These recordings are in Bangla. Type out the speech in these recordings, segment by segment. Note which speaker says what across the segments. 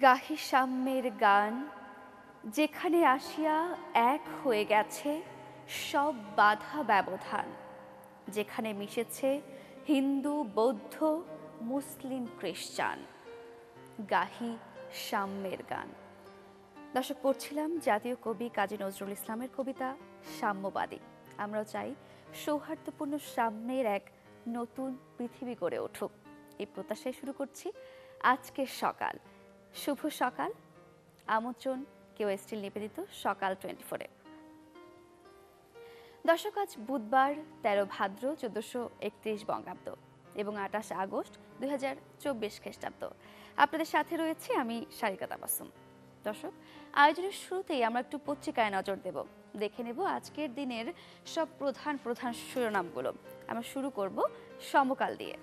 Speaker 1: গাহি সাম্যের গান, যেখানে আসিয়া এক হয়ে গেছে সব বাধা ব্যবধান, যেখানে মিশেছে হিন্দু, বৌদ্ধ, মুসলিম, খ্রিস্টান। গাহি সাম্যের গান। দর্শক, পড়ছিলাম জাতীয় কবি কাজী নজরুল ইসলামের কবিতা সাম্যবাদী। আমরাও চাই সৌহার্দ্যপূর্ণ সাম্যের এক নতুন পৃথিবী গড়ে উঠুক। এই প্রত্যাশায় শুরু করছি আজকের সকাল। শুভ সকাল, আমন্ত্রণ কেউ স্টিল নিবেদিত সকাল 24-এ। দর্শক, আজ বুধবার 13 ভাদ্র 1431 বঙ্গাব্দ এবং 28 আগস্ট 2024 খ্রিস্টাব্দ। আপনাদের সাথে রয়েছে আমি সারিকা তাবাসসুম। দর্শক, আয়োজনের শুরুতেই আমরা একটু পত্রিকায় নজর দেব, দেখে নেব আজকের দিনের সব প্রধান প্রধান শিরোনামগুলো। আমরা শুরু করব সমকাল দিয়ে।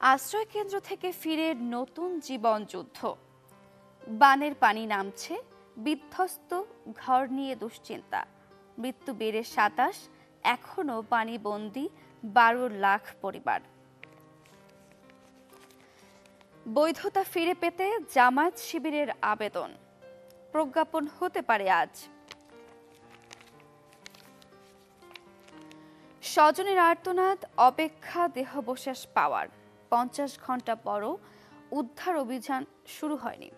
Speaker 1: আশ্রয় কেন্দ্র থেকে ফিরে নতুন জীবন যুদ্ধ, বানের পানি নামছে, বিধ্বস্ত ঘর নিয়ে দুশ্চিন্তা, মৃত্যু বেড়ে 27, এখনো পানিবন্দী 12 লাখ পরিবার। বৈধতা ফিরে পেতে জামায়াত শিবিরের আবেদন, প্রজ্ঞাপন হতে পারে আজ। স্বজনের আর্তনাদ, অপেক্ষা দেহাবশেষ পাওয়ার, 50 ঘন্টা পরও উদ্ধার অভিযান শুরু হয়নি।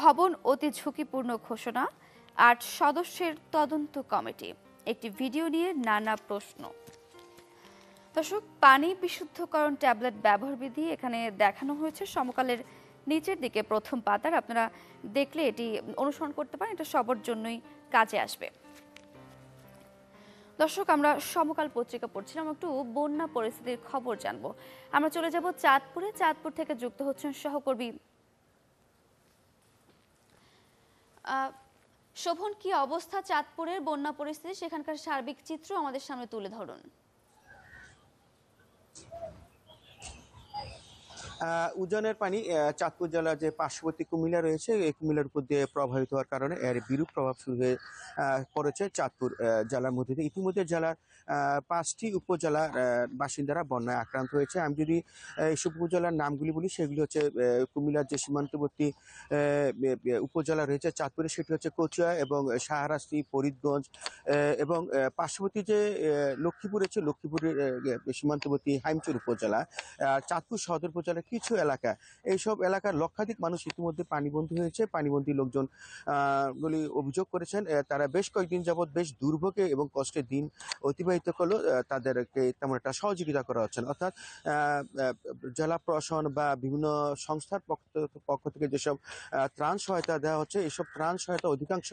Speaker 1: ভবন অতি ঝুঁকিপূর্ণ ঘোষণা, 8 সদস্যের তদন্ত কমিটি, একটি ভিডিও নিয়ে নানা প্রশ্ন। দর্শক, পানি বিশুদ্ধকরণ ট্যাবলেট ব্যবহার বিধি এখানে দেখানো হয়েছে সমকালের নিচের দিকে প্রথম পাতার। আপনারা দেখলে এটি অনুসরণ করতে পারেন, এটা সবার জন্যই কাজে আসবে। দর্শক, আমরা সমকাল পত্রিকা পড়ছিলাম, একটু বন্যা পরিস্থিতির খবর জানবো। আমরা চলে যাব চাঁদপুরে। চাঁদপুর থেকে যুক্ত হচ্ছেন সহকর্মী শোভন। কি অবস্থা চাঁদপুরের বন্যা পরিস্থিতি, সেখানকার সার্বিক চিত্র আমাদের সামনে তুলে ধরুন।
Speaker 2: উজানের পানি চাঁদপুর জেলার যে পার্শ্ববর্তী কুমিল্লা রয়েছে, এই কুমিল্লার উপর দিয়ে প্রবাহিত হওয়ার কারণে এর বিরূপ প্রভাব শুরু হয়ে পড়েছে চাঁদপুর জেলার মধ্যে দিয়ে। ইতিমধ্যে জেলার 5টি উপজেলার বাসিন্দারা বন্যায় আক্রান্ত হয়েছে। আমি যদি এইসব উপজেলার নামগুলি বলি, সেগুলি হচ্ছে কুমিল্লার যে সীমান্তবর্তী উপজেলা রয়েছে চাঁদপুরে, সেটি হচ্ছে কচুয়া এবং শাহরাস্তি, ফরিদগঞ্জ এবং পার্শ্ববর্তী যে লক্ষ্মীপুর রয়েছে, লক্ষ্মীপুরের সীমান্তবর্তী হাইমচর উপজেলা, চাঁদপুর সদর উপজেলার কিছু এলাকা, এইসব এলাকার লক্ষাধিক মানুষ ইতিমধ্যে পানিবন্দী হয়েছে। পানিবন্দী লোকজন বলে অভিযোগ করেছেন তারা বেশ কয়েকদিন যাবৎ বেশ দুর্ভোগে এবং কষ্টের দিন অতিবাহিত করলো, তাদেরকে তেমন একটা সহযোগিতা করা হচ্ছে না। অর্থাৎ জেলা প্রশাসন বা বিভিন্ন সংস্থার পক্ষ থেকে যেসব ত্রাণ সহায়তা দেওয়া হচ্ছে, এইসব ত্রাণ সহায়তা অধিকাংশ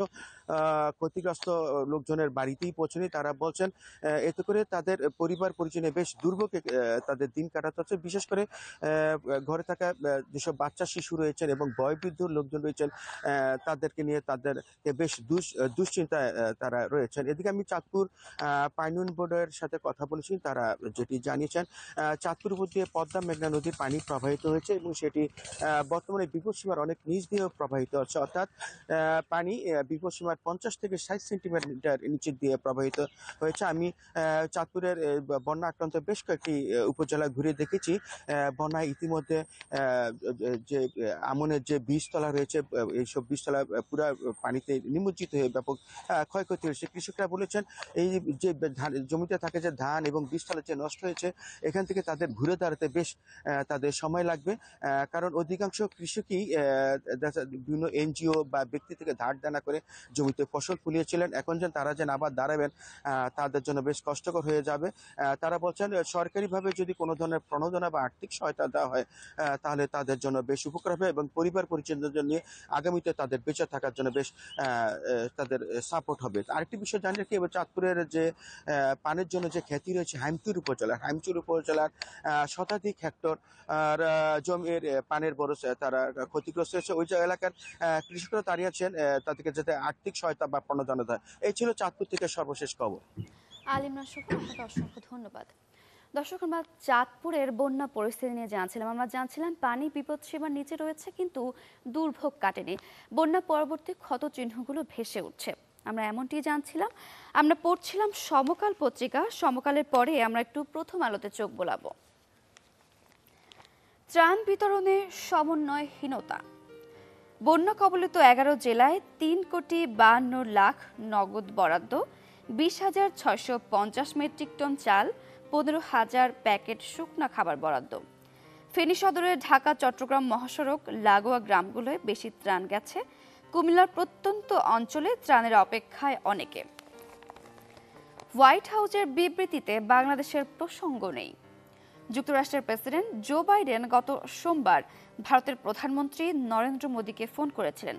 Speaker 2: ক্ষতিগ্রস্ত লোকজনের বাড়িতেই পৌঁছায়নি। তারা বলছেন এতে করে তাদের পরিবার পরিজনে বেশ দুর্ভোগে তাদের দিন কাটাতে হচ্ছে। বিশেষ করে ঘরে থাকা যেসব বাচ্চা শিশু রয়েছেন এবং বয়োবৃদ্ধ লোকজন রয়েছেন, তাদেরকে নিয়ে তাদেরকে বেশ দুশ্চিন্তায় তারা রয়েছেন। এদিকে আমি চাঁদপুর পানি উন্নয়ন বোর্ডের সাথে কথা বলেছি, তারা যেটি জানিয়েছেন চাঁদপুর উপর দিয়ে পদ্মা মেঘনা নদীর পানি প্রবাহিত হয়েছে এবং সেটি বর্তমানে বিপদসীমার অনেক নিচ দিয়েও প্রবাহিত হচ্ছে। অর্থাৎ পানি বিপদসীমার 50 থেকে 60 সেন্টিমিটার নিচে দিয়ে প্রবাহিত হয়েছে। আমি চাঁদপুরের বন্যা আক্রান্ত বেশ কয়েকটি উপজেলা ঘুরে দেখেছি, বন্যায় ইতিমধ্যে যে আমনের যে বীজতলা রয়েছে, এইসব বীজতলা পুরা পানিতে নিমজ্জিত হয়ে ব্যাপক ক্ষয়ক্ষতি হয়েছে। কৃষকরা বলেছেন এই যে জমিতে থাকে যে ধান এবং বীজতলা যে নষ্ট হয়েছে, এখান থেকে তাদের ঘুরে দাঁড়াতে বেশ তাদের সময় লাগবে, কারণ অধিকাংশ কৃষকই বিভিন্ন এনজিও বা ব্যক্তি থেকে ধার দেনা করে জমিতে ফসল ফলিয়েছিলেন। এখন যেন তারা যেন আবার দাঁড়াবেন, তাদের জন্য বেশ কষ্টকর হয়ে যাবে। তারা বলছেন সরকারিভাবে যদি কোনো ধরনের প্রণোদনা বা আর্থিক সহায়তা দেওয়া হয়, তাহলে তাদের জন্য বেশ উপকার হবে এবং পরিবার পরিজনদের নিয়ে আগামীতে তাদের বেঁচে থাকার জন্য বেশ তাদের সাপোর্ট হবে। আরেকটি বিষয় জানি রাখি, এবার চাঁদপুরের যে পানের জন্য যে খ্যাতি রয়েছে হাইমচর উপজেলার শতাধিক হেক্টর জমির পানের বড় তারা ক্ষতিগ্রস্ত হয়েছে। ওই যে এলাকার কৃষকরা দাঁড়িয়ে আছেন তাদেরকে যাতে আর্থিক সহায়তা বা প্রণোদনা দেয়। এই ছিল চাঁদপুর থেকে সর্বশেষ খবর।
Speaker 1: আলিমা শুকুর, আপনাকে অসংখ্য ধন্যবাদ। দর্শক, আমরা চাঁদপুরের বন্যা পরিস্থিতি নিয়ে জানছিলাম। আমরা জানছিলাম পানি বিপদসীমার নিচে রয়েছে কিন্তু দুর্ভোগ কাটেনি, বন্যা পরবর্তী ক্ষত চিহ্নগুলো ভেসে উঠছে। আমরা এমনটি জানছিলাম। আমরা পড়ছিলাম সমকাল পত্রিকা। সমকালের পরে আমরা একটু প্রথম আলোতে চোখ বোলাবো। ত্রাণ বিতরণে সমন্বয়হীনতা। বন্যা কবলিত 11 জেলায় 3,52,00,000 নগদ বরাদ্দ, 20,650 মেট্রিক টন চাল, 15,000 প্যাকেট শুকনা খাবার বরাদ্দ। ফেনী সদরের ঢাকা চট্টগ্রাম মহাসড়ক লাগোয়া গ্রামগুলোয় বেশি ত্রাণ গেছে। কুমিল্লার প্রত্যন্ত অঞ্চলে ত্রাণের অপেক্ষায় অনেকে। হোয়াইট হাউসের বিবৃতিতে বাংলাদেশের প্রসঙ্গ নেই। যুক্তরাষ্ট্রের প্রেসিডেন্ট জো বাইডেন গত সোমবার ভারতের প্রধানমন্ত্রী নরেন্দ্র মোদীকে ফোন করেছিলেন।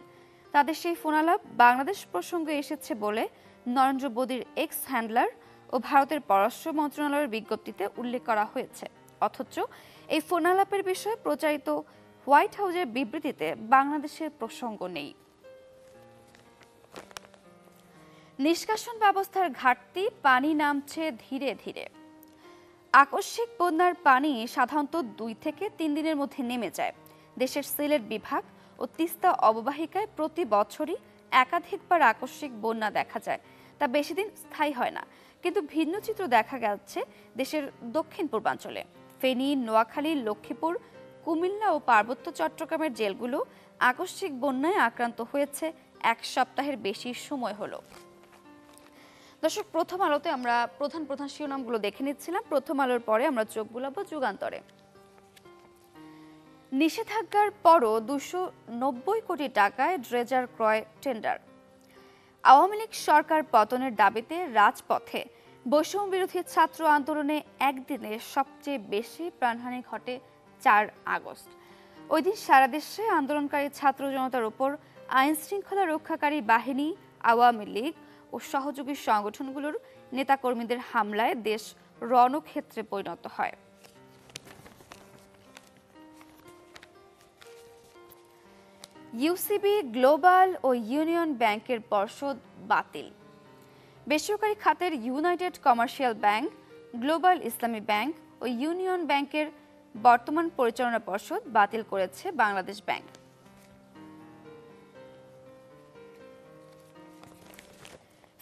Speaker 1: তাদের সেই ফোনালাপ বাংলাদেশ প্রসঙ্গে এসেছে বলে নরেন্দ্র মোদীর এক্স হ্যান্ডলার ও ভারতের পররাষ্ট্র মন্ত্রণালয়ের বিজ্ঞপ্তিতে উল্লেখ করা হয়েছে। অথচ এই ফোনালাপের বিষয়ে প্রচারিত হোয়াইট হাউসের বিবৃতিতে বাংলাদেশের প্রসঙ্গ নেই। নিষ্কাশন ব্যবস্থার ঘাটতি, পানি নামছে ধীরে ধীরে। আকস্মিক বন্যার পানি সাধারণত 2 থেকে 3 দিনের মধ্যে নেমে যায়। দেশের সিলেট বিভাগ ও তিস্তা অববাহিকায় প্রতি বছরই একাধিকবার আকস্মিক বন্যা দেখা যায়। তা বেশি দিন স্থায়ী হয় না। কিন্তু ভিন্ন চিত্র দেখা যাচ্ছে দেশের দক্ষিণ পূর্বাঞ্চলে। ফেনী, নোয়াখালী, লক্ষ্মীপুর, কুমিল্লা ও পার্বত্য চট্টগ্রামের জেলগুলো আকস্মিক বন্যায় আক্রান্ত হয়েছে 1 সপ্তাহের বেশি সময় হলো। দর্শক, প্রথম আলোতে আমরা প্রধান প্রধান শিরোনামগুলো দেখে নিচ্ছিলাম। প্রথম আলোর পরে আমরা চোখ বুলাবো যুগান্তরে। নিষেধাজ্ঞার পরও 290 কোটি টাকায় ড্রেজার ক্রয় টেন্ডার। আওয়ামী লীগ সরকার পতনের দাবিতে রাজপথে। বৈষম্য বিরোধী ছাত্র আন্দোলনে একদিনে সবচেয়ে বেশি প্রাণহানি ঘটে 4 আগস্ট। ওই দিন সারা দেশে আন্দোলনকারী ছাত্র জনতার উপর আইন শৃঙ্খলা রক্ষাকারী বাহিনী, আওয়ামী লীগ ও সহযোগী সংগঠনগুলোর নেতাকর্মীদের হামলায় দেশ রণক্ষেত্রে পরিণত হয়। ইউসিবি, গ্লোবাল ও ইউনিয়ন ব্যাংকের পর্ষদ বাতিল। বেসরকারি খাতের ইউনাইটেড কমার্শিয়াল ব্যাংক, গ্লোবাল ইসলামী ব্যাংক ও ইউনিয়ন ব্যাংকের বর্তমান পরিচালনা পর্ষদ বাতিল করেছে বাংলাদেশ ব্যাংক।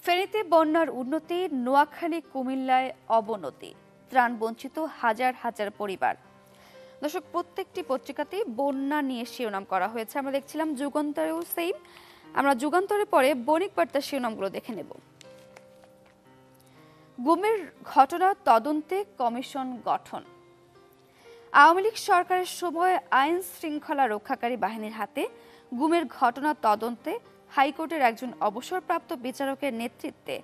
Speaker 1: ফেনীতে বন্যার উন্নতি, নোয়াখালী, কুমিল্লায় অবনতি, ত্রাণ বঞ্চিত হাজার হাজার পরিবার। দর্শক, প্রত্যেকটি পত্রিকাতেই বন্যা নিয়ে শিরোনাম করা হয়েছে। আমরা দেখছিলাম যুগান্তরেও সেম। আমরা যুগান্তরের পরে বণিক বার্তার শিরোনামগুলো দেখে নেব। গুমের ঘটনা তদন্তে কমিশন গঠন। আওয়ামী লীগ সরকারের সময় আইন শৃঙ্খলা রক্ষাকারী বাহিনীর হাতে গুমের ঘটনা তদন্তে হাইকোর্টের একজন অবসরপ্রাপ্ত বিচারকের নেতৃত্বে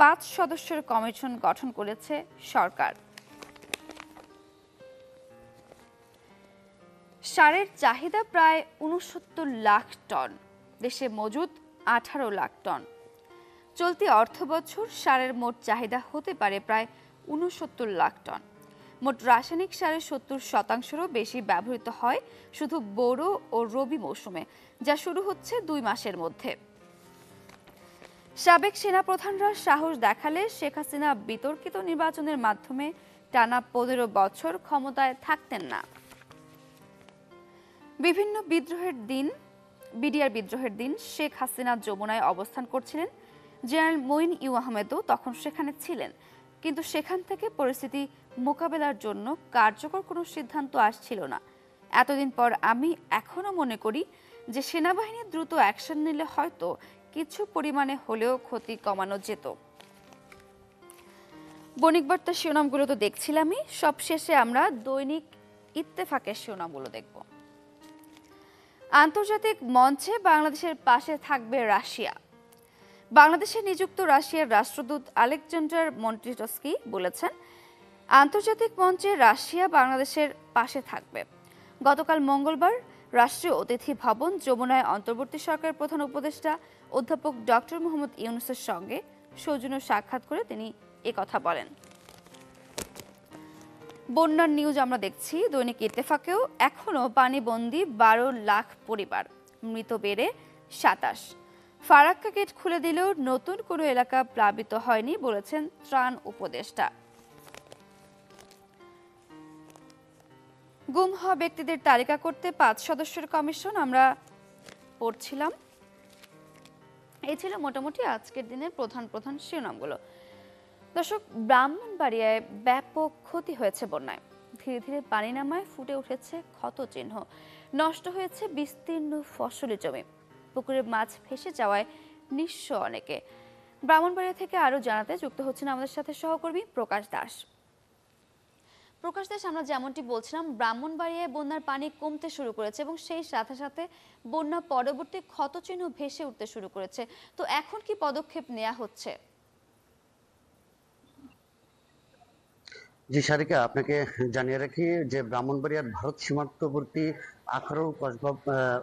Speaker 1: 5 সদস্যের কমিশন গঠন করেছে সরকার। সারের চাহিদা প্রায় 69 লাখ টন, দেশে মজুদ 18 লাখ টন। চলতি অর্থবছর সারের মোট চাহিদা হতে পারে প্রায় 69 লাখ টন। মোট রাসায়নিক সারের 70%-রও বেশি ব্যবহৃত হয় শুধু বোরো ও রবি মৌসুমে, যা শুরু হচ্ছে 2 মাসের মধ্যে। সাবেক সেনাপ্রধানরা সাহস দেখালে শেখ হাসিনা বিতর্কিত নির্বাচনের মাধ্যমে টানা 15 বছর ক্ষমতায় থাকতেন না। বিভিন্ন বিডিআর বিদ্রোহের দিন শেখ হাসিনা যমুনায় অবস্থান করছিলেন। জেনারেল মঈন ইউ আহমেদও তখন সেখানে ছিলেন, কিন্তু সেখান থেকে পরিস্থিতি মোকাবেলার জন্য কার্যকর কোনো সিদ্ধান্ত আসছিল না। এতদিন পর আমি এখনো মনে করি যে সেনাবাহিনী দ্রুত অ্যাকশন নিলে হয়তো কিছু পরিমাণে হলেও ক্ষতি কমানো যেত। বণিক বার্তার শিরোনামগুলো তো দেখছিলামই। সবশেষে আমরা দৈনিক ইত্তেফাকের শিরোনামগুলো দেখব। আন্তর্জাতিক মঞ্চে বাংলাদেশের পাশে থাকবে রাশিয়া। বাংলাদেশে নিযুক্ত রাশিয়ার রাষ্ট্রদূত আলেকজান্ডার মন্টিটস্কি বলেছেন, আন্তর্জাতিক মঞ্চে রাশিয়া বাংলাদেশের পাশে থাকবে। গতকাল মঙ্গলবার রাষ্ট্রীয় অতিথি ভবন যমুনায় অন্তর্বর্তী সরকারের প্রধান উপদেষ্টা অধ্যাপক ডক্টর মোহাম্মদ ইউনূসের সঙ্গে সৌজন্য সাক্ষাৎ করে তিনি একথা বলেন। বন্যার নিউজ আমরা দেখছি দৈনিক ইত্তেফাকেও। এখনও পানিবন্দী 12 লাখ পরিবার, মৃত বেড়ে 27। ফারাক্কা গেট খুলে দিলেও নতুন কোনো এলাকা প্লাবিত হয়নি বলেছেন ত্রাণ উপদেষ্টা। গুম হওয়া ব্যক্তিদের তালিকা করতে 5 সদস্যের কমিশন আমরা পড়ছিলাম। এই ছিল মোটামুটি আজকের দিনের প্রধান প্রধান শিরোনামগুলো। দর্শক, ব্রাহ্মণবাড়িয়ায় ব্যাপক ক্ষতি হয়েছে বন্যায়। ধীরে ধীরে পানি নামায় ফুটে উঠেছে ক্ষতচিহ্ন। নষ্ট হয়েছে বিস্তীর্ণ ফসলি জমি, পুকুরে মাছ ভেসে যাওয়ায় নিঃস্ব অনেকে। ব্রাহ্মণবাড়িয়া থেকে আরো জানাতে যুক্ত হচ্ছেন আমাদের সাথে সহকর্মী প্রকাশ দাস। প্রকাশ দাস, আমরা যেমনটি বলছিলাম, ব্রাহ্মণবাড়িয়ায় বন্যার পানি কমতে শুরু করেছে এবং সেই সাথে সাথে বন্যা পরবর্তী ক্ষতচিহ্ন ভেসে উঠতে শুরু করেছে। তো এখন কি পদক্ষেপ নেওয়া হচ্ছে?
Speaker 3: জি সারিকা, আপনাকে জানিয়ে রাখি যে ব্রাহ্মণবাড়িয়ার ভারত সীমান্তবর্তী আখাউড় কসবা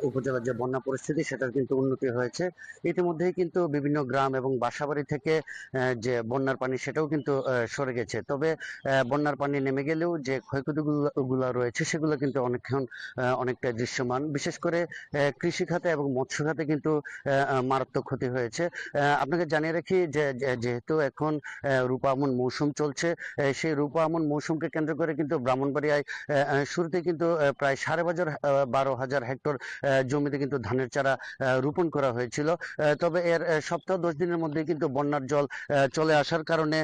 Speaker 3: উপজেলার যে বন্যা পরিস্থিতি সেটার কিন্তু উন্নতি হয়েছে। ইতিমধ্যেই কিন্তু বিভিন্ন গ্রাম এবং বাসাবাড়ি থেকে যে বন্যার পানি সেটাও কিন্তু সরে গেছে। তবে বন্যার পানি নেমে গেলেও যে ক্ষয়ক্ষতিগুলো রয়েছে সেগুলো কিন্তু অনেকটা দৃশ্যমান। বিশেষ করে কৃষি খাতে এবং মৎস্য খাতে কিন্তু মারাত্মক ক্ষতি হয়েছে। আপনাকে জানিয়ে রাখি যে যেহেতু এখন রূপা আমন মৌসুম চলছে, সেই রূপা আমন মৌসুমকে কেন্দ্র করে কিন্তু ব্রাহ্মণবাড়িয়ায় শুরুতে কিন্তু প্রায় 12,500 হেক্টর জমিতে কিন্তু ধানের চারা রোপণ করা হয়েছিল। তবে এর সপ্তাহ 10 দিনের মধ্যে কিন্তু বন্যার জল চলে আসার কারণে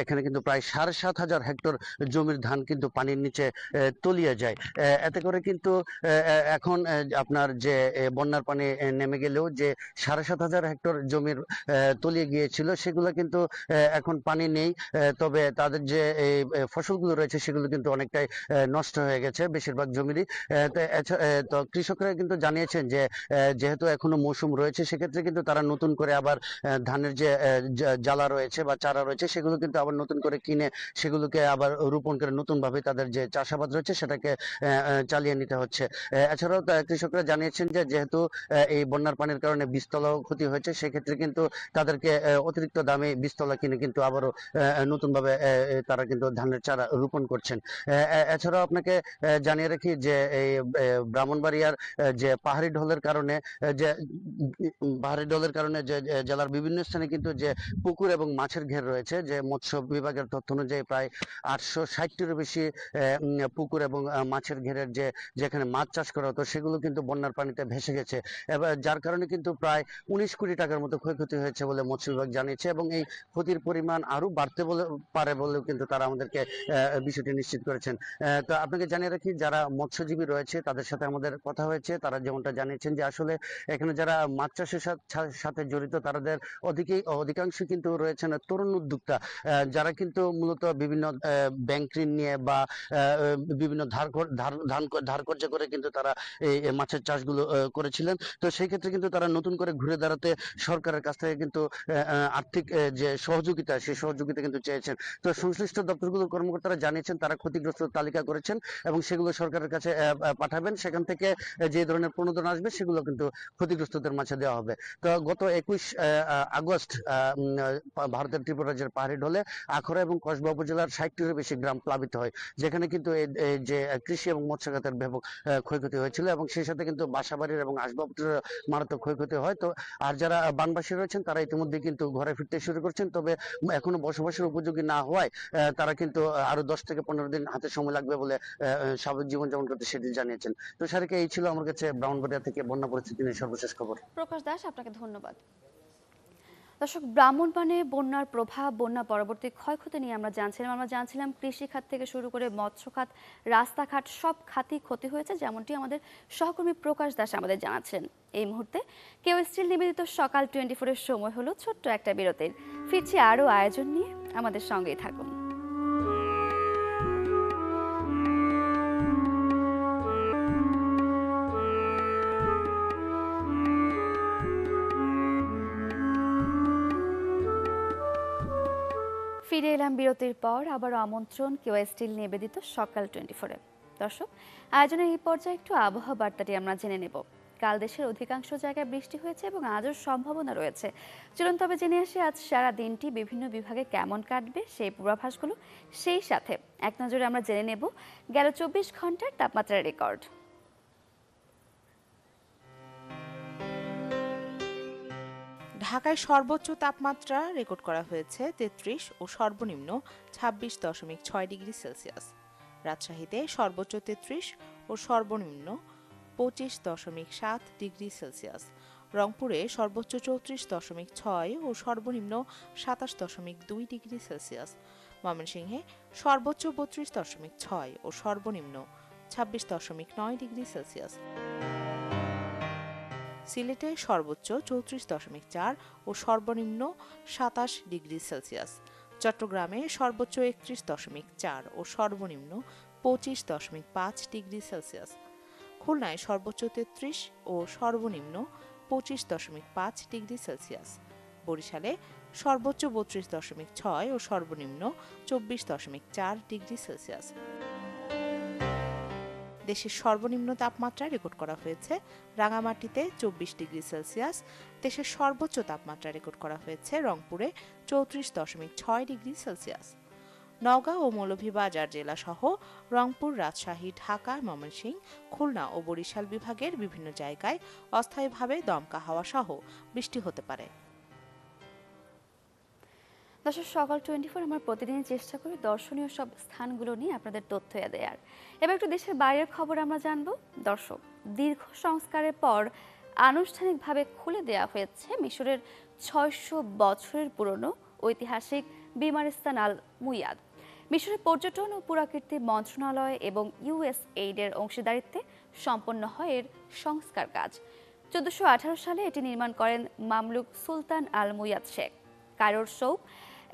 Speaker 3: এখানে কিন্তু প্রায় 7,500 হেক্টর জমির ধান কিন্তু পানির নিচে তলিয়ে যায়। এতে করে কিন্তু এখন আপনার যে বন্যার পানি নেমে গেলেও যে 7,500 হেক্টর জমির তলিয়ে গিয়েছিল সেগুলো কিন্তু এখন পানি নেই। তবে তাদের যে এই ফসলগুলো রয়েছে সেগুলো কিন্তু অনেকটাই নষ্ট হয়ে গেছে বেশিরভাগ জমিরই। তো কৃষকরা কিন্তু জানিয়েছেন যে যেহেতু এখনো মৌসুম রয়েছে সেক্ষেত্রে কিন্তু তারা নতুন করে আবার ধানের যে জ্বালা রয়েছে বা চারা রয়েছে সেগুলো কিন্তু আবার নতুন করে কিনে সেগুলোকে আবার রোপণ করে নতুন ভাবে তাদের যে চাষাবাদ রয়েছে সেটাকে চালিয়ে নিতে হচ্ছে। এছাড়াও কৃষকরা জানিয়েছেন যে যেহেতু এই বন্যার পানির কারণে বীজতলাও ক্ষতি হয়েছে সেক্ষেত্রে কিন্তু তাদেরকে অতিরিক্ত দামে বীজতলা কিনে কিন্তু আবারও নতুন ভাবে তারা কিন্তু ধানের চারা রোপণ করছেন। এছাড়াও আপনাকে জানিয়ে রাখি যে এই ব্রাহ্মণবাড়িয়ার যে পাহাড়ি ঢলের কারণে যে জেলার বিভিন্ন স্থানে কিন্তু যে পুকুর এবং মাছের ঘের রয়েছে, যে মৎস্য বিভাগের তথ্য অনুযায়ী প্রায় 860টিরও বেশি পুকুর এবং মাছের ঘেরের যেখানে মাছ চাষ করা হতো সেগুলো কিন্তু বন্যার পানিতে ভেসে গেছে। এবার যার কারণে কিন্তু প্রায় 19 কোটি টাকার মতো ক্ষয়ক্ষতি হয়েছে বলে মৎস্য বিভাগ জানিয়েছে এবং এই ক্ষতির পরিমাণ আরো বাড়তে পারে বলেও কিন্তু তারা আমাদেরকে বিষয়টি নিশ্চিত করেছেন। তো আপনাকে জানিয়ে রাখি যারা মৎস্যজীবী রয়েছে তাদের সাথে আমাদের কথা হয়েছে, তারা যেমনটা জানিয়েছেন যে আসলে এখানে যারা মাছ চাষের সাথে জড়িত তাদের অধিকাংশ কিন্তু রয়েছেন তরুণ উদ্যোক্তা, যারা কিন্তু মূলত বিভিন্ন ব্যাংক ঋণ নিয়ে বা বিভিন্ন ধার কর্জ করে কিন্তু তারা এই মাছের চাষগুলো করেছিলেন। তো সেই ক্ষেত্রে কিন্তু তারা নতুন করে ঘুরে দাঁড়াতে সরকারের কাছ থেকে কিন্তু আর্থিক যে সহযোগিতা সেই সহযোগিতা কিন্তু চেয়েছেন। তো সংশ্লিষ্ট দপ্তরগুলোর কর্মকর্তারা জানিয়েছেন তারা ক্ষতিগ্রস্ত তালিকা করেছেন এবং সেগুলো সরকারের কাছে পাঠাবেন। সেখান থেকে যে ধরনের প্রণোদনা আসবে সেগুলো কিন্তু ক্ষতিগ্রস্তদের মাঝে দেওয়া হবে। তো গত 21 আগস্ট ভারতের ত্রিপুরা রাজ্যের পাহাড়ি ঢলে আখাউড়া এবং কসবা উপজেলার 60টিরও বেশি গ্রাম প্লাবিত হয়, যেখানে কিন্তু যে কৃষি এবং মৎস্য খাতের ব্যাপক ক্ষয়ক্ষতি হয়েছিল এবং সেই সাথে কিন্তু বাসাবাড়ির এবং আসবাবপত্রের মারাত্মক ক্ষয়ক্ষতি হয়। তো আর যারা বানবাসী রয়েছেন তারা ইতিমধ্যে কিন্তু ঘরে ফিরতে শুরু করছেন, তবে এখনো বসবাসের উপযোগী না হওয়ায় তারা কিন্তু আরো 10 থেকে 15 দিন হাতে সময় লাগবে বলে স্বাভাবিক জীবনযাপন করতে সেটি জানিয়েছেন। তো সারিকা, এই ছিল আমার কাছে ব্রাহ্মণবাড়িয়া থেকে বন্যা পরিস্থিতি নিয়ে সর্বশেষ খবর।
Speaker 1: প্রকাশ দাস, আপনাকে ধন্যবাদ। দর্শক, ব্রাহ্মণবাড়িয়ায় বন্যার প্রভাব, বন্যা পরবর্তী ক্ষয়ক্ষতি নিয়ে আমরা জানছিলাম কৃষি খাত থেকে শুরু করে মৎস্য খাত, রাস্তাঘাট সব খাতই ক্ষতি হয়েছে, যেমনটি আমাদের সহকর্মী প্রকাশ দাস আমাদের জানাচ্ছেন। এই মুহূর্তে কেউ স্টিল নিবেদিত সকাল 24-এর সময় হলো ছোট্ট একটা বিরতির। ফিরছি আরও আয়োজন নিয়ে, আমাদের সঙ্গেই থাকুন। ফিরে এলাম বিরতির পর, আবারও আমন্ত্রণ কেউ স্টিল নিবেদিত সকাল 24-এ। দর্শক, আয়োজনের এই পর্যায়ে একটু আবহাওয়া বার্তাটি আমরা জেনে নেব। কাল দেশের অধিকাংশ জায়গায় বৃষ্টি হয়েছে এবং আজও সম্ভাবনা রয়েছে। চলুন তবে জেনে আসি আজ সারা দিনটি বিভিন্ন বিভাগে কেমন কাটবে সেই পূর্বাভাসগুলো। সেই সাথে এক নজরে আমরা জেনে নেব গেল 24 ঘন্টার তাপমাত্রার রেকর্ড।
Speaker 4: ঢাকায় সর্বোচ্চ তাপমাত্রা রেকর্ড করা হয়েছে 33 ও সর্বনিম্ন 26.6 ডিগ্রি সেলসিয়াস। রাজশাহীতে সর্বোচ্চ 33 ও সর্বনিম্ন 25.7 ডিগ্রি সেলসিয়াস। রংপুরে সর্বোচ্চ 34.6 ও সর্বনিম্ন 27.2 ডিগ্রি সেলসিয়াস। ময়মনসিংহে সর্বোচ্চ 32.6 ও সর্বনিম্ন 26.9 ডিগ্রি সেলসিয়াস। সিলেটে সর্বোচ্চ 34.4 ও সর্বনিম্ন 27 ডিগ্রি সেলসিয়াস। চট্টগ্রামে সর্বোচ্চ 31.4 ও সর্বনিম্ন 25.5 ডিগ্রি সেলসিয়াস। খুলনায় সর্বোচ্চ 33 ও সর্বনিম্ন 25.5 ডিগ্রি সেলসিয়াস। বরিশালে সর্বোচ্চ 32.6 ও সর্বনিম্ন 24.4 ডিগ্রি সেলসিয়াস। দেশের সর্বনিম্ন তাপমাত্রা রেকর্ড করা হয়েছে রাঙামাটিতে 24 ডিগ্রি সেলসিয়াস। দেশের সর্বোচ্চ তাপমাত্রা রেকর্ড করা হয়েছে রংপুরে 34.6 ডিগ্রি সেলসিয়াস। নওগাঁ ও মৌলভীবাজার জেলা সহ রংপুর, রাজশাহী, ঢাকা, ময়মনসিংহ, খুলনা ও বরিশাল বিভাগের বিভিন্ন জায়গায় অস্থায়ীভাবে দমকা হাওয়া সহ বৃষ্টি হতে পারে।
Speaker 1: দর্শক, সকাল 24 আমরা প্রতিদিন চেষ্টা করি দর্শনীয় সব স্থানগুলো নিয়ে আপনাদের তথ্য দেওয়ার। এবার একটু দেশের বাইরের খবর আমরা জানবো। দর্শক, দীর্ঘ সংস্কারের পর আনুষ্ঠানিকভাবে খুলে দেওয়া হয়েছে মিশরের 600 বছরের পুরনো ঐতিহাসিক বিমারিস্তান আল মুইয়াদ। মিশরের পর্যটন ও পুরাকীর্তি মন্ত্রণালয় এবং USAID-এর অংশীদারিত্বে সম্পন্ন হয় এর সংস্কার কাজ। 1418 সালে এটি নির্মাণ করেন মামলুক সুলতান আল মুইয়াদ শেখ। কায়রোর সৌক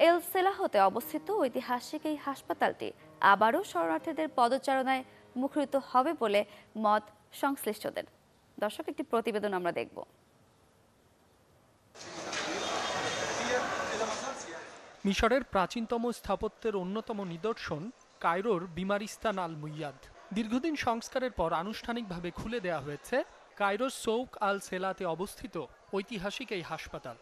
Speaker 1: এল সেলাহতে অবস্থিত ঐতিহাসিক এই হাসপাতালটি আবারও শরণার্থীদের পদচারণায় মুখরিত হবে বলে মত সংশ্লিষ্টদের। দর্শক, একটি প্রতিবেদন আমরা দেখব।
Speaker 5: মিশরের প্রাচীনতম স্থাপত্যের অন্যতম নিদর্শন কায়রোর বিমারিস্তান আল মুইয়াদ। দীর্ঘদিন সংস্কারের পর আনুষ্ঠানিকভাবে খুলে দেওয়া হয়েছে কায়রোর সৌক আল সেলাতে অবস্থিত ঐতিহাসিক এই হাসপাতাল।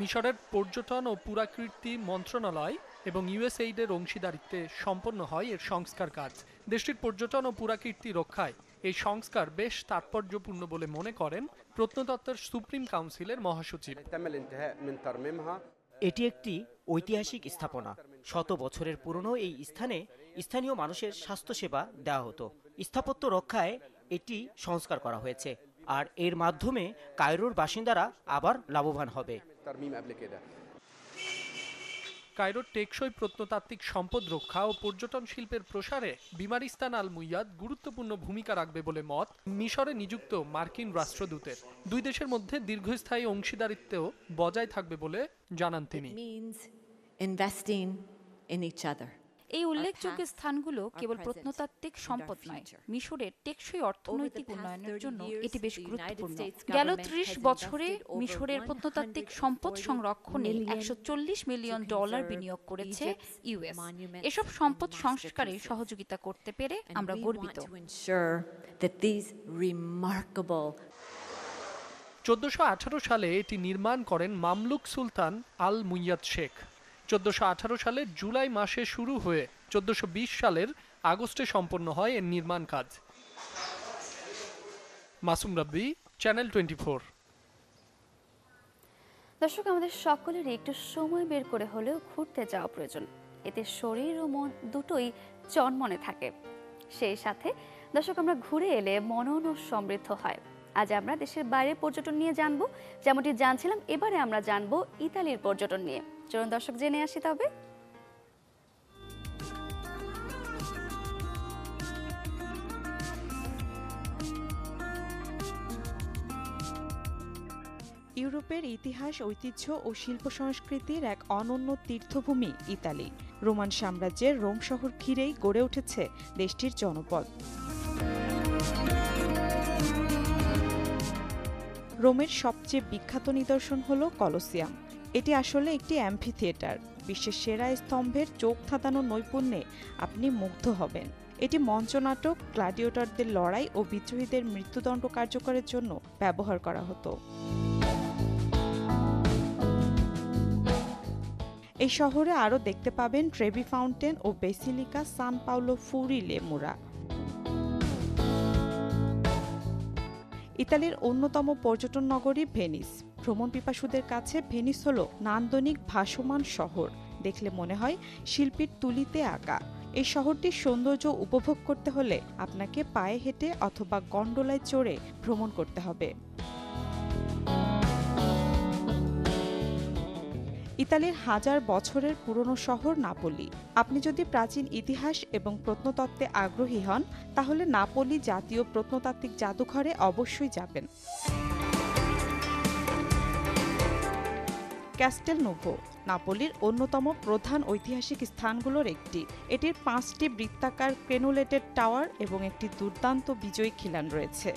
Speaker 5: মিশরের পর্যটন ও পুরাকীর্তি মন্ত্রণালয় এবং USAID-এর অংশীদারিত্বে সম্পন্ন হয় এর সংস্কার কাজ। দেশটির পর্যটন ও পুরাকীর্তি রক্ষায় এই সংস্কার বেশ তাৎপর্যপূর্ণ বলে মনে করেন প্রত্নতত্ত্বের সুপ্রিম কাউন্সিলের মহাসচিব।
Speaker 6: এটি একটি ঐতিহাসিক স্থাপনা। শত বছরের পুরনো এই স্থানে স্থানীয় মানুষের স্বাস্থ্যসেবা দেওয়া হতো। স্থাপত্য রক্ষায় এটি সংস্কার করা হয়েছে, আর এর মাধ্যমে কায়রোর বাসিন্দারা আবার লাভবান হবে।
Speaker 5: কায়রোর টেকসই প্রত্নতাত্ত্বিক সম্পদ রক্ষা ও পর্যটন শিল্পের প্রসারে বিমারিস্তান আল মুইয়াদ গুরুত্বপূর্ণ ভূমিকা রাখবে বলে মত মিশরে নিযুক্ত মার্কিন রাষ্ট্রদূতের। দুই দেশের মধ্যে দীর্ঘস্থায়ী অংশীদারিত্বও বজায় থাকবে বলে জানান তিনি।
Speaker 7: এই উল্লেখযোগ্য স্থানগুলো কেবল প্রত্নতাত্ত্বিক সম্পদ নয়, মিশরের টেকসই অর্থনৈতিক উন্নয়নের জন্য এটি বেশ গুরুত্বপূর্ণ। গেল 30 বছরে মিশরের প্রত্নতাত্ত্বিক সম্পদ সংরক্ষণে $140 মিলিয়ন বিনিয়োগ করেছে US। এসব সম্পদ সংস্কারে সহযোগিতা করতে পেরে আমরা গর্বিত।
Speaker 5: 1418 সালে এটি নির্মাণ করেন মামলুক সুলতান আল মুইয়াদ শেখ। 1418 সালের জুলাই মাসে শুরু হয়ে 1420 সালের আগস্টে সম্পন্ন হয় এর নির্মাণ কাজ। মাসুম রাব্বি, চ্যানেল 24।
Speaker 1: দর্শক, আমাদের সকলেরই একটু সময় বের করে হলেও ঘুরতে যাওয়া প্রয়োজন। এতে শরীর ও মন দুটোই চনমনে থাকে। সেই সাথে দর্শক, আমরা ঘুরে এলে মনও সমৃদ্ধ হয়। আজ আমরা দেশের বাইরে পর্যটন নিয়ে জানবো, যেমনটি জানছিলাম এবারে আমরা জানবো ইতালির পর্যটন নিয়ে। চলুন দর্শক, জেনে আসি তবে।
Speaker 4: ইউরোপের ইতিহাস, ঐতিহ্য ও শিল্প সংস্কৃতির এক অনন্য তীর্থভূমি ইতালি। রোমান সাম্রাজ্যের রোম শহর ঘিরেই গড়ে উঠেছে দেশটির জনপদ। রোমের সবচেয়ে বিখ্যাত নিদর্শন হল কলোসিয়াম। এটি আসলে একটি অ্যাম্ফিথিয়েটার। বিশ্বের সেরা স্তম্ভের চোখ ধাঁধানো নৈপুণ্যে আপনি মুগ্ধ হবেন। এটি মঞ্চনাটক, গ্ল্যাডিয়েটরদের লড়াই ও বিদ্রোহীদের মৃত্যুদণ্ড কার্যকরের জন্য ব্যবহার করা হতো। এই শহরে আরও দেখতে পাবেন ট্রেভি ফাউন্টেন ও বেসিলিকা সান পাওলো ফুরি লে মুরা। ইতালির অন্যতম পর্যটন নগরী ভেনিস। ভ্রমণ পিপাসুদের কাছে ভেনিস হল নান্দনিক ভাসমান শহর। দেখলে মনে হয় শিল্পীর তুলিতে আঁকা। এই শহরটির সৌন্দর্য উপভোগ করতে হলে আপনাকে পায়ে হেঁটে অথবা গন্ডোলায় চড়ে ভ্রমণ করতে হবে।
Speaker 8: ইতালির হাজার বছরের পুরনো শহর নাপোলি। আপনি যদি প্রাচীন ইতিহাস এবং প্রত্নতত্ত্বে আগ্রহী হন তাহলে নাপোলি জাতীয় প্রত্নতাত্ত্বিক জাদুঘরে অবশ্যই যাবেন। ক্যাস্টেল নোভো নাপোলির অন্যতম প্রধান ঐতিহাসিক স্থানগুলোর একটি। এটির 5টি বৃত্তাকার ক্রেনুলেটেড টাওয়ার এবং একটি দুর্দান্ত বিজয়ী খিলান রয়েছে।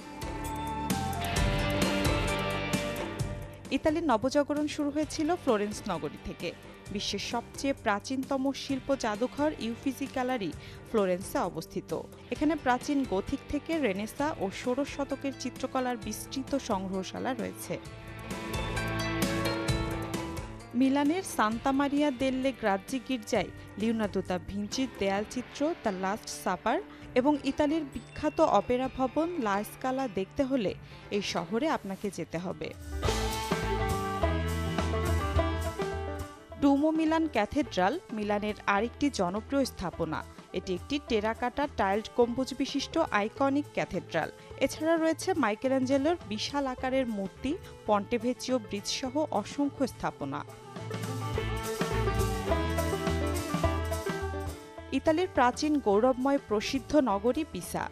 Speaker 8: ইতালির নবজাগরণ শুরু হয়েছিল ফ্লোরেন্স নগরী থেকে। বিশ্বের সবচেয়ে প্রাচীনতম শিল্প জাদুঘর ইউফিজি গ্যালারি ফ্লোরেন্সে অবস্থিত। এখানে প্রাচীন গথিক থেকে রেনেসা ও 16 শতকের চিত্রকলার বিস্তৃত সংগ্রহশালা রয়েছে। মিলানের সান্তা মারিয়া দেল্লে গ্রাজ্জি গির্জায় লিওনার্দো দা ভিঞ্চির দেয়ালচিত্র দ্য লাস্ট সাপার এবং ইতালির বিখ্যাত অপেরা ভবন লা স্কালা দেখতে হলে এই শহরে আপনাকে যেতে হবে। ডুমো মিলান ক্যাথেড্রাল মিলানের আরেকটি জনপ্রিয় স্থাপনা। এটি একটি টেরাকাটা টাইলড গম্বুজ বিশিষ্ট আইকনিক ক্যাথেড্রাল। এছাড়া রয়েছে মাইকেলেঞ্জেলোর বিশাল আকারের মূর্তি, পন্টেভেচিও ব্রিজ সহ অসংখ্য স্থাপনা। ইতালির প্রাচীন গৌরবময় প্রসিদ্ধ নগরী পিসা।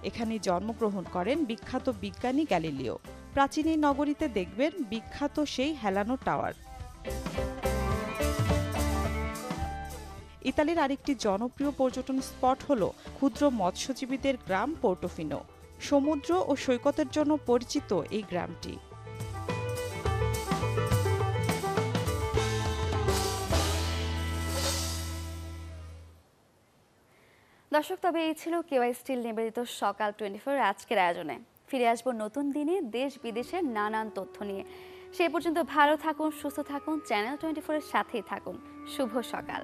Speaker 8: এখানে জন্মগ্রহণ করেন বিখ্যাত বিজ্ঞানী গ্যালিলিও। প্রাচীন এই নগরীতে দেখবেন বিখ্যাত সেই হেলানো টাওয়ার। ইতালির আরেকটি জনপ্রিয় পর্যটন স্পট হল ক্ষুদ্র মৎস্যজীবীদের গ্রাম পোর্টোফিনো। সমুদ্র ও সৈকতের জন্য পরিচিত এই গ্রামটি।
Speaker 1: দর্শক, তবে এই ছিল কেওয়াই স্টিল নিবেদিত সকাল 24 আজকের আয়োজনে। ফিরে আসবো নতুন দিনে দেশ বিদেশের নানান তথ্য নিয়ে। সেই পর্যন্ত ভালো থাকুন, সুস্থ থাকুন, চ্যানেল 24 এর সাথেই থাকুন। শুভ সকাল।